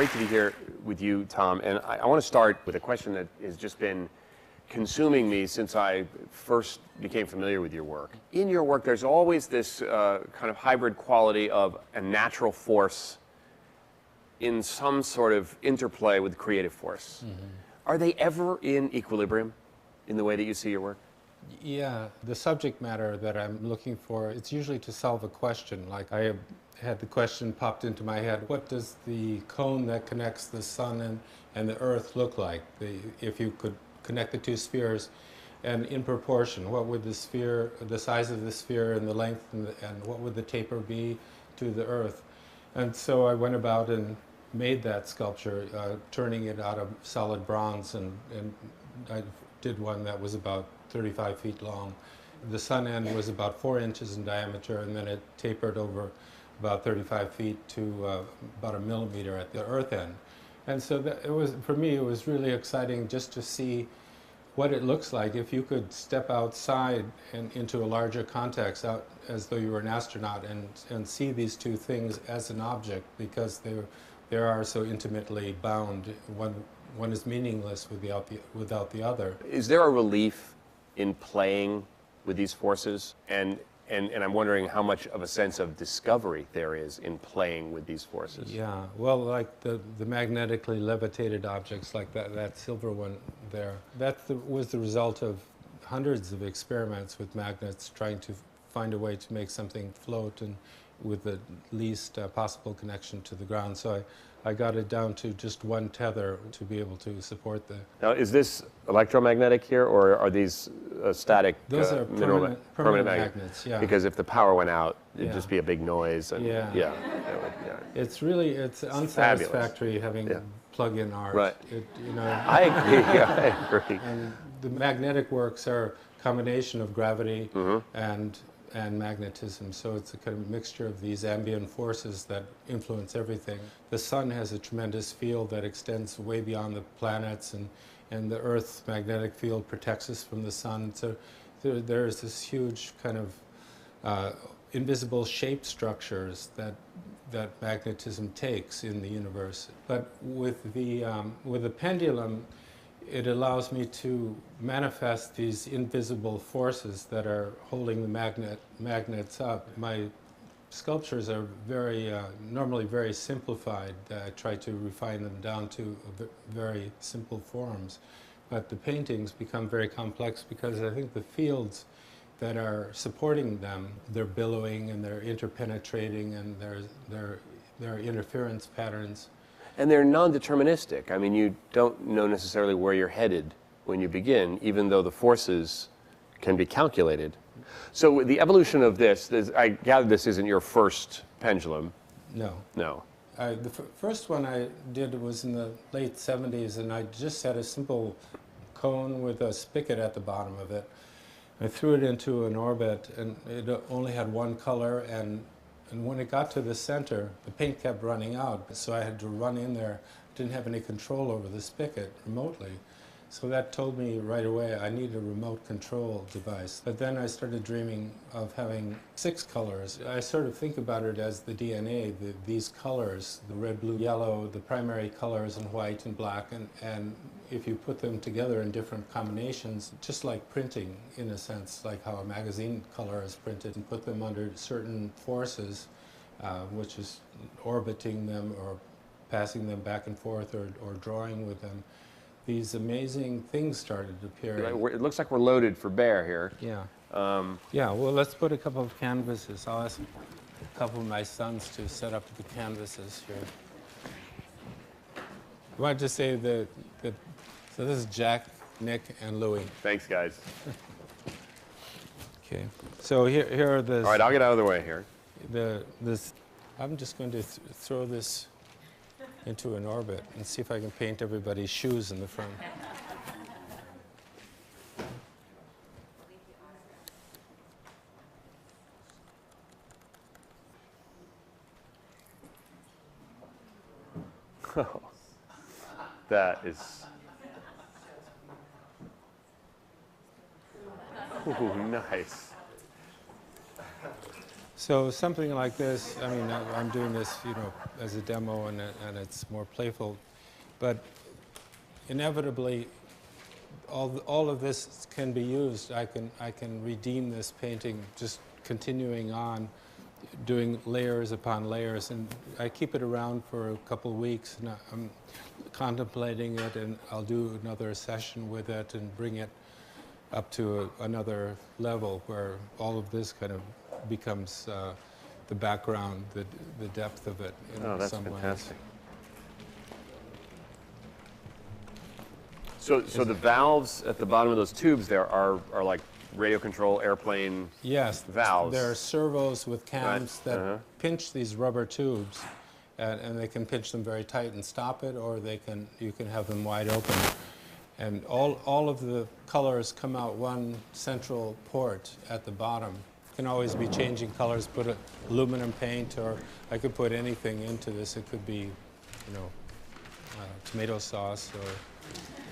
great to be here with you, Tom. And I want to start with a question that has just been consuming me since I first became familiar with your work. In your work, there's always this kind of hybrid quality of a natural force in some sort of interplay with creative force. Mm-hmm. Are they ever in equilibrium in the way that you see your work? Yeah, the subject matter that I'm looking for, it's usually to solve a question. Like I had the question popped into my head, what does the cone that connects the sun and the earth look like? If you could connect the two spheres, and in proportion, what would the sphere, the size of the sphere and the length, and what would the taper be to the earth? And so I went about and made that sculpture, turning it out of solid bronze, and I did one that was about 35 feet long. The sun end was about 4 inches in diameter, and then it tapered over about 35 feet to about 1 millimeter at the earth end. And so that, it was, for me, it was really exciting just to see what it looks like if you could step outside and into a larger context, out as though you were an astronaut, and see these two things as an object, because they are so intimately bound. One is meaningless without the other. Is there a relief in playing with these forces? And I'm wondering how much of a sense of discovery there is in playing with these forces. Yeah, well, like the magnetically levitated objects, like that silver one there, was the result of hundreds of experiments with magnets, trying to find a way to make something float and with the least possible connection to the ground. So I got it down to just one tether to be able to support the... Now, is this electromagnetic here, or are these static? Those are permanent magnets, yeah. Because if the power went out, it'd just be a big noise. And, yeah. It's unsatisfactory having plug-in art. Right. You know, I agree. I agree. And the magnetic works are a combination of gravity and magnetism, so it's a kind of mixture of these ambient forces that influence everything. The sun has a tremendous field that extends way beyond the planets, and the Earth's magnetic field protects us from the sun. So there's this huge kind of invisible shape structures that magnetism takes in the universe. But with the pendulum, it allows me to manifest these invisible forces that are holding the magnets up. My sculptures are normally very simplified. I try to refine them down to very simple forms. But the paintings become very complex because I think the fields that are supporting them, they're billowing and they're interpenetrating, and there are interference patterns. And they're non-deterministic. I mean, you don't know necessarily where you're headed when you begin, even though the forces can be calculated. So the evolution of this, I gather this isn't your first pendulum. No. No. The first one I did was in the late 70s, and I just had a simple cone with a spigot at the bottom of it. I threw it into an orbit, and it only had one color, and when it got to the center, the paint kept running out, so I had to run in there. Didn't have any control over the spigot remotely. So that told me right away I need a remote control device. But then I started dreaming of having 6 colors. I sort of think about it as the DNA, these colors, the red, blue, yellow, the primary colors, and white and black, and if you put them together in different combinations, just like printing in a sense, like how a magazine color is printed, and put them under certain forces, which is orbiting them or passing them back and forth or drawing with them. These amazing things started appearing. It looks like we're loaded for bear here. Yeah. Yeah, well, let's put a couple of canvases. I'll ask a couple of my sons to set up the canvases here. I wanted to say so this is Jack, Nick, and Louie. Thanks, guys. Okay. So here are the... All right, I'll get out of the way here. I'm just going to throw this into an orbit and see if I can paint everybody's shoes in the front. Oh, that is... Ooh, nice. So something like this, I mean, I'm doing this, you know, as a demo, and it's more playful, but inevitably, all of this can be used. I can redeem this painting just continuing on, doing layers upon layers, and I keep it around for a couple of weeks, and I'm contemplating it, and I'll do another session with it and bring it up to another level where all of this kind of becomes the background, the depth of it in Oh, that's some fantastic. ways. So the valves at the bottom of those tubes there are like radio control airplane Yes, valves. there are servos with cams Right. that pinch these rubber tubes, and they can pinch them very tight and stop it, or you can have them wide open. And all of the colors come out one central port at the bottom. You can always be changing colors, put aluminum paint, or I could put anything into this. It could be, you know, tomato sauce,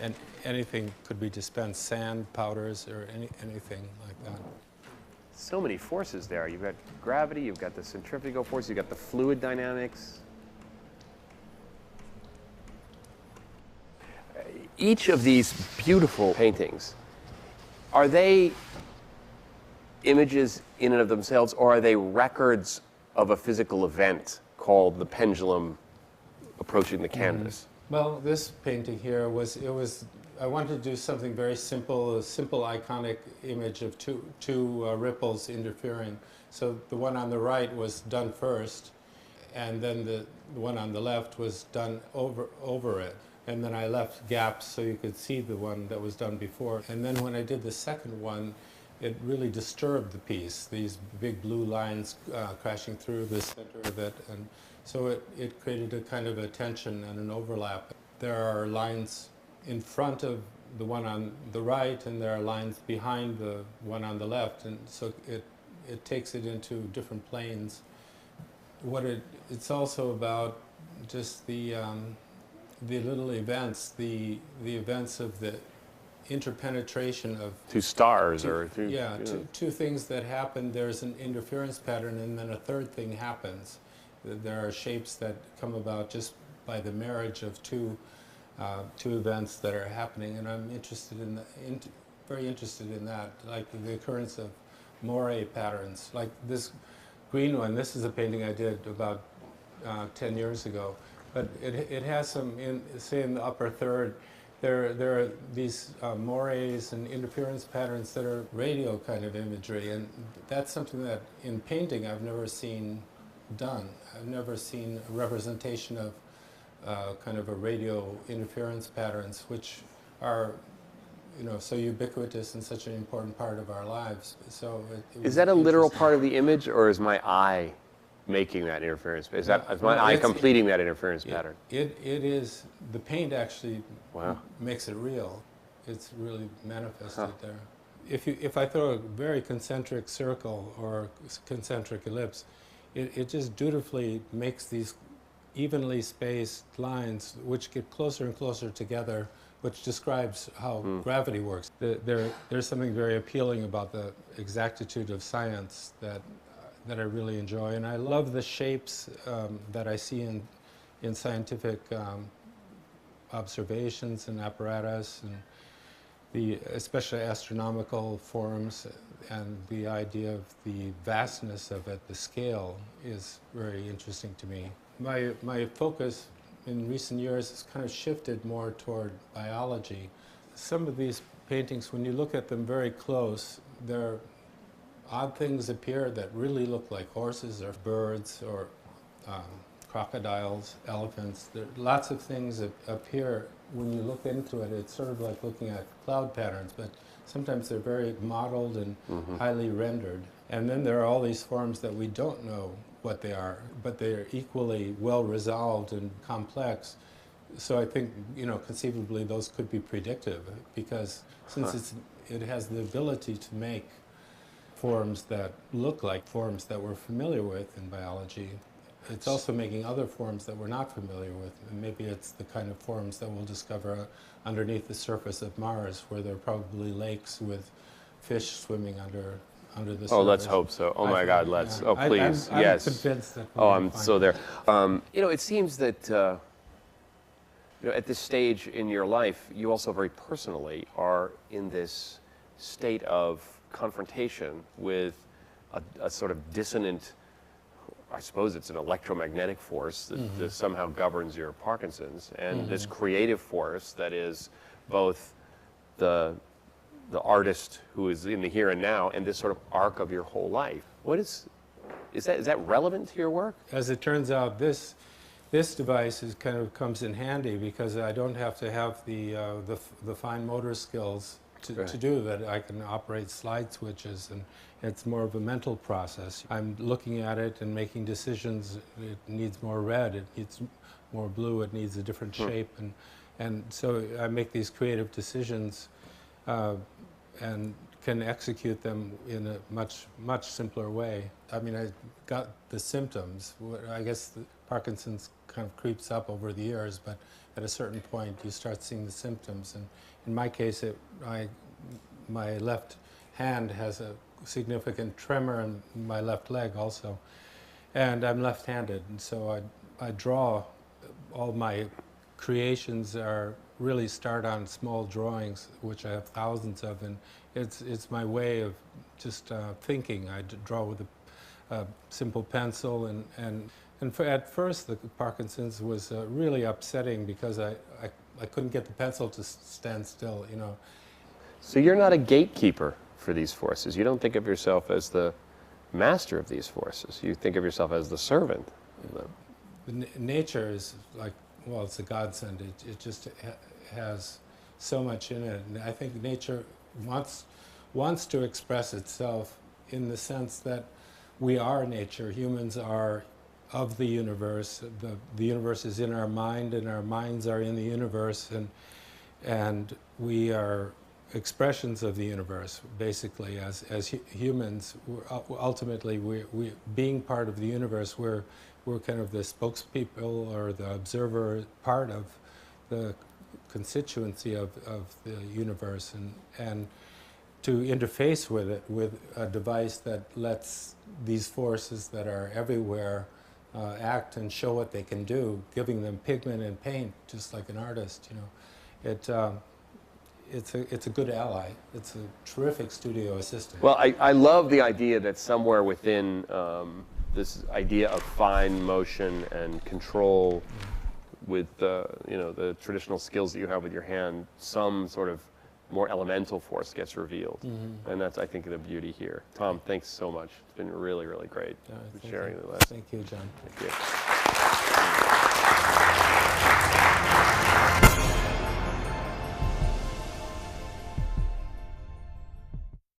and anything could be dispensed, sand, powders, or anything like that. So many forces there. You've got gravity, you've got the centrifugal force, you've got the fluid dynamics. Each of these beautiful paintings, are they images in and of themselves, or are they records of a physical event called the pendulum approaching the canvas? Well, this painting here I wanted to do something very simple, a simple iconic image of two ripples interfering. So the one on the right was done first, and then the one on the left was done over it. And then I left gaps so you could see the one that was done before. And then when I did the second one, it really disturbed the piece, these big blue lines crashing through the center of it. And so it created a kind of a tension and an overlap. There are lines in front of the one on the right, and there are lines behind the one on the left. And so it takes it into different planes. It's also about just the little events, the events of the interpenetration of Two stars or two... Yeah, two things that happen. There's an interference pattern, and then a third thing happens. There are shapes that come about just by the marriage of two events that are happening, and I'm very interested in that, like the occurrence of moire patterns. Like this green one, this is a painting I did about 10 years ago, but it has some, say in the upper third, there are these mores and interference patterns that are radio kind of imagery, and that's something that in painting I've never seen done. I've never seen a representation of kind of a radio interference patterns, which are, you know, so ubiquitous and such an important part of our lives. So Is that a literal part of the image, or is my eye making that interference? Is my eye completing that interference pattern? It is. The paint actually Wow. makes it real. It's really manifested there. If I throw a very concentric circle or concentric ellipse, it just dutifully makes these evenly spaced lines which get closer and closer together, which describes how gravity works. There's something very appealing about the exactitude of science that I really enjoy, and I love the shapes that I see in scientific observations and apparatus, and especially astronomical forms, and the idea of the vastness of it, the scale, is very interesting to me. My focus in recent years has kind of shifted more toward biology. Some of these paintings, when you look at them very close, odd things appear that really look like horses or birds or crocodiles, elephants. There are lots of things that appear when you look into it. It's sort of like looking at cloud patterns, but sometimes they're very modeled and highly rendered. And then there are all these forms that we don't know what they are, but they're equally well resolved and complex. So I think, you know, conceivably those could be predictive, because since it has the ability to make forms that look like forms that we're familiar with in biology, it's also making other forms that we're not familiar with. And maybe it's the kind of forms that we'll discover underneath the surface of Mars, where there are probably lakes with fish swimming under the surface. Oh, let's hope so. Oh my God, let's. Oh, please, I'm yes. convinced that Oh, we'll I'm find so it. there. You know, it seems that at this stage in your life, you also very personally are in this state of confrontation with a sort of dissonant, I suppose it's an electromagnetic force that somehow governs your Parkinson's, and this creative force that is both the artist who is in the here and now and this sort of arc of your whole life. What is that relevant to your work? As it turns out, this device kind of comes in handy because I don't have to have the fine motor skills to do that. I can operate slide switches, and it's more of a mental process. I'm looking at it and making decisions. It needs more red, it needs more blue, it needs a different shape, and so I make these creative decisions and can execute them in a much simpler way. I mean, I got the symptoms. I guess the Parkinson's kind of creeps up over the years, but at a certain point you start seeing the symptoms. And in my case, my left hand has a significant tremor, and my left leg also. And I'm left-handed, and so I draw. All my creations really start on small drawings, which I have thousands of, and it's my way of just thinking. I draw with a simple pencil, and at first the Parkinson's was really upsetting because I couldn't get the pencil to stand still, you know. So you're not a gatekeeper for these forces. You don't think of yourself as the master of these forces. You think of yourself as the servant. Nature is like, well, it's a godsend. It just has so much in it. And I think nature wants to express itself in the sense that we are nature. Humans are of the universe. The universe is in our mind, and our minds are in the universe, and we are expressions of the universe, basically. As humans, ultimately, we being part of the universe, we're kind of the spokespeople or the observer part of the constituency of the universe, and to interface with it with a device that lets these forces that are everywhere act and show what they can do, giving them pigment and paint, just like an artist, you know. It's a good ally. It's a terrific studio assistant. Well, I love the idea that somewhere within this idea of fine motion and control with the traditional skills that you have with your hand, some sort of more elemental force gets revealed. And that's, I think, the beauty here. Tom, thanks so much. It's been really, really great sharing the lesson. Thank you, John. Thank you.